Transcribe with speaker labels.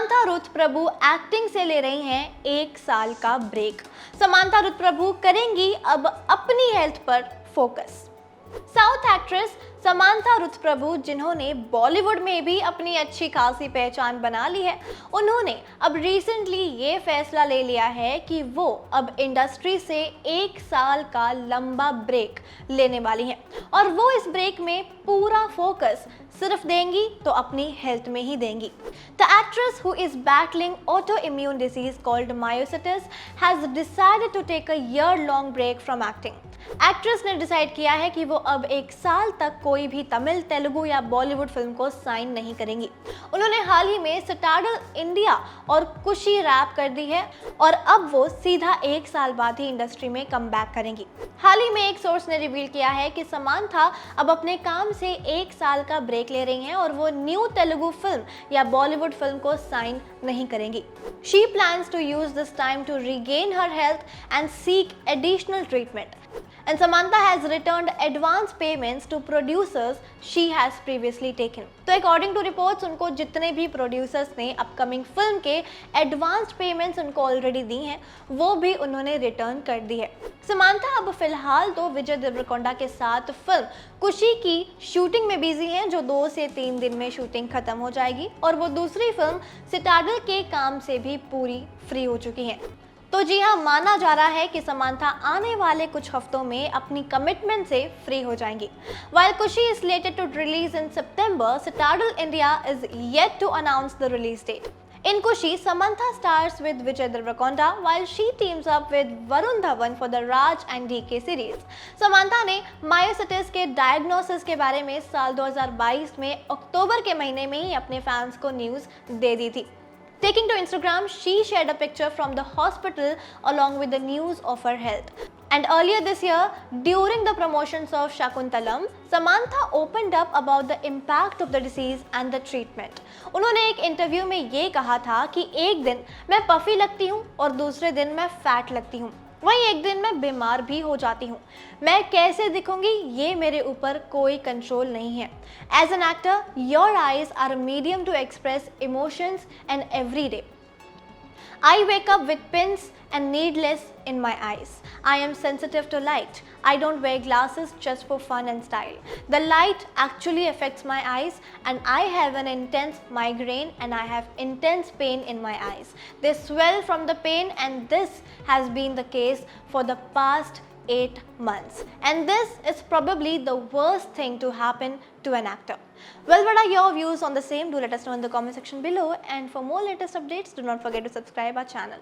Speaker 1: Samantha Ruth प्रभु acting से ले रही हैं 1 साल का ब्रेक। समांथा रुथ प्रभु करेंगी अब अपनी हेल्थ पर focus. South actress Samantha Ruth Prabhu, जिन्होंने बॉलीवुड में भी अपनी अच्छी खासी पहचान बना ली है, उन्होंने अब रिसेंटली ये फैसला ले लिया है कि वो अब इंडस्ट्री से 1 साल का लंबा ब्रेक लेने वाली हैं और वो इस ब्रेक में पूरा फोकस सिर्फ देंगी तो अपनी हेल्थ में ही देंगी। The actress who is battling autoimmune disease called myositis has decided to take a year-long break from acting. Actress ने डिसाइड किया है कि वो अब 1 साल तक कोई भी तमिल, तेलुगु या बॉलीवुड फिल्म को साइन नहीं करेंगी। उन्होंने हाल ही में सिटाडल इंडिया और कुशी रैप कर दी है और अब वो सीधा 1 साल बाद ही इंडस्ट्री में कम बैक करेंगी। हाल ही में एक सोर्स ने रिवील किया है कि समांथा अब अपने काम से 1 साल का ब्रेक ले रही हैं और वो न्यू तेलुगु फिल्म या बॉलीवुड फिल्म को साइन नहीं करेंगी। She plans to use this time to regain her health and seek additional treatment. And Samantha has returned advance payments to producers she has previously taken. तो according to reports, उनको जितने भी producers ने upcoming film के advanced payments उनको already दी हैं, वो भी उन्होंने रिटर्न कर दी है। समांथा अब फिलहाल तो विजय देवरकोंडा के साथ फिल्म कुशी की शूटिंग में बिजी हैं, जो 2 से 3 दिन में शूटिंग खत्म हो जाएगी और वो दूसरी फिल्म सिटाडल के काम से भी पूरी फ्री हो चुकी हैं। तो जी हाँ, माना जा रहा है कि समांथा आने वाले कुछ हफ्तों में अपनी कमिटमेंट से फ्री हो जाएंगी। While Kushi is slated to release in September, Citadel India is yet to announce the release date. In Kushi, Samantha stars with Vijay Deverakonda while she teams up with Varun Dhawan for the Raj and DK series. Samantha ने myositis के diagnosis के बारे में साल 2022 में अक्टूबर के महीने में ही अपने फैंस को न्यूज़ दे दी थी। Taking to Instagram, she shared a picture from the hospital along with the news of her health. And earlier this year, during the promotions of Shakuntalam, Samantha opened up about the impact of the disease and the treatment. उन्होंने एक interview में ये कहा था कि एक दिन मैं पफी लगती हूँ और दूसरे दिन मैं फैट लगती हूँ, वहीं एक दिन मैं बीमार भी हो जाती हूँ। मैं कैसे दिखूंगी ये मेरे ऊपर कोई कंट्रोल नहीं है। As an actor, your eyes are a medium to express emotions and every day. I wake up with pins and needless in my eyes. I am sensitive to light. I don't wear glasses just for fun and style. The light actually affects my eyes and I have an intense migraine and I have intense pain in my eyes. They swell from the pain and this has been the case for the past 8 months. And this is probably the worst thing to happen to an actor. Well, what are your views on the same? Do let us know in the comment section below. And for more latest updates, do not forget to subscribe our channel.